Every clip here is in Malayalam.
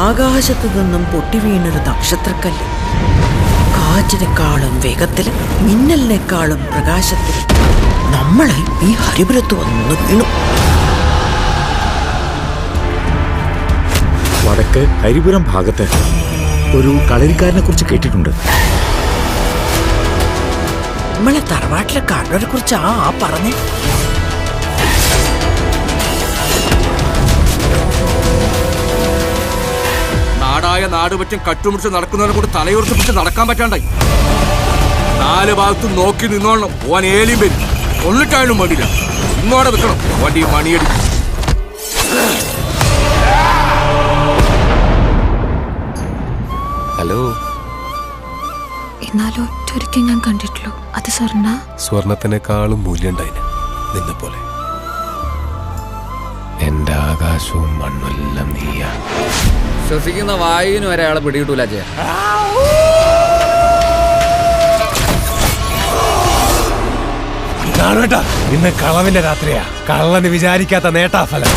ആകാശത്തു നിന്നും പൊട്ടിവീണൊരു നക്ഷത്രക്കല്ല് കാറ്റിനെക്കാളും വേഗത്തിലും മിന്നലിനേക്കാളും പ്രകാശത്തിലും നമ്മളെ ഈ ഹരിപുരത്ത് വന്നു വീണു. വടക്ക് ഹരിപുരം ഭാഗത്ത് ഒരു കളരിക്കാരനെ കുറിച്ച് കേട്ടിട്ടുണ്ട്. നമ്മളെ തറവാട്ടിലെ കാരണവരെ കുറിച്ച് ആ പറഞ്ഞേ. നാടായ നാട് പറ്റും കട്ടുമുടിച്ച് നടക്കുന്നവരെ കൂടെ തലയുറപ്പിച്ച് നടക്കാൻ പറ്റാണ്ടായി. 4 ഭാഗത്തും നോക്കി നിന്നോളണം. ഓൻ ഏലിയും വരും. കൊള്ളിട്ടായാലും വേണ്ടില്ല, ഇങ്ങോടെ നിൽക്കണം. വണ്ടി മണിയടി. ഹലോ. എന്നാലും ഒറ്റൊരിക്കൽ ഞാൻ കണ്ടിട്ടുള്ളൂ. അത് സ്വർണത്തിനേക്കാളും മൂല്യണ്ടായിന് നിന്നെ പോലെ. എന്റെ ആകാശവും മണ്ണെല്ലാം നീയാ. ശ്വസിക്കുന്ന വായുവിന് വരെ അയാളെ പിടികിട്ടൂല. ഇന്ന് കളവിന്റെ രാത്രിയാ. കള്ളന് വിചാരിക്കാത്ത നേട്ടാഫലം.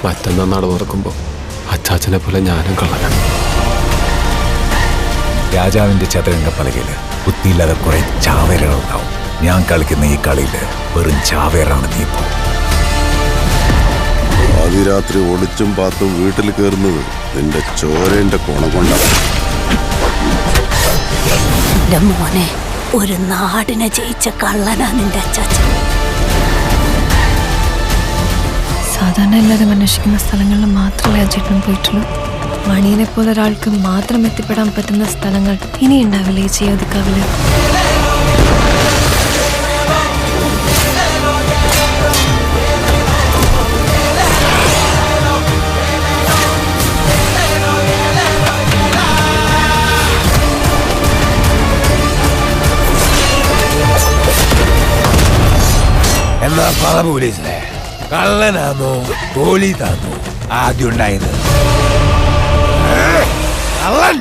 മറ്റന്നാ നട തുറക്കുമ്പോ അച്ചാച്ചനെ പോലെ ഞാനും കള്ളനാണ്. രാജാവിന്റെ ചതുരംഗ പലകയില് ബുദ്ധിയില്ലാതെ കുറെ ചാവേറുകളുണ്ടാവും. ഞാൻ കളിക്കുന്ന ഈ കളിയില് വെറും ചാവേറാണ് നീ. ഇപ്പോ ആദ്യരാത്രി ഒളിച്ചും പാത്തും വീട്ടിൽ കയറുന്നത് നിന്റെ ചോരന്റെ കോണം കൊണ്ടാണ്. മോനെ, ഒരു നാടിനെ ജയിച്ച കള്ളനാ നിന്റെ അച്ചാച്ചൻ. സാധാരണ എല്ലാവരും അന്വേഷിക്കുന്ന സ്ഥലങ്ങളിൽ മാത്രമേ അജേട്ടനും പോയിട്ടുള്ളൂ. മണിയനെ പോലെ ഒരാൾക്ക് മാത്രം എത്തിപ്പെടാൻ പറ്റുന്ന സ്ഥലങ്ങൾ ഇനി ഉണ്ടാവില്ലേ ഈ ചെയ്യോദിക്കാവില്? എന്നാ പറ പോലീസിലെ, കള്ളനാണോ പോലീസാണോ ആദ്യം ഉണ്ടായത്? കള്ളൻ.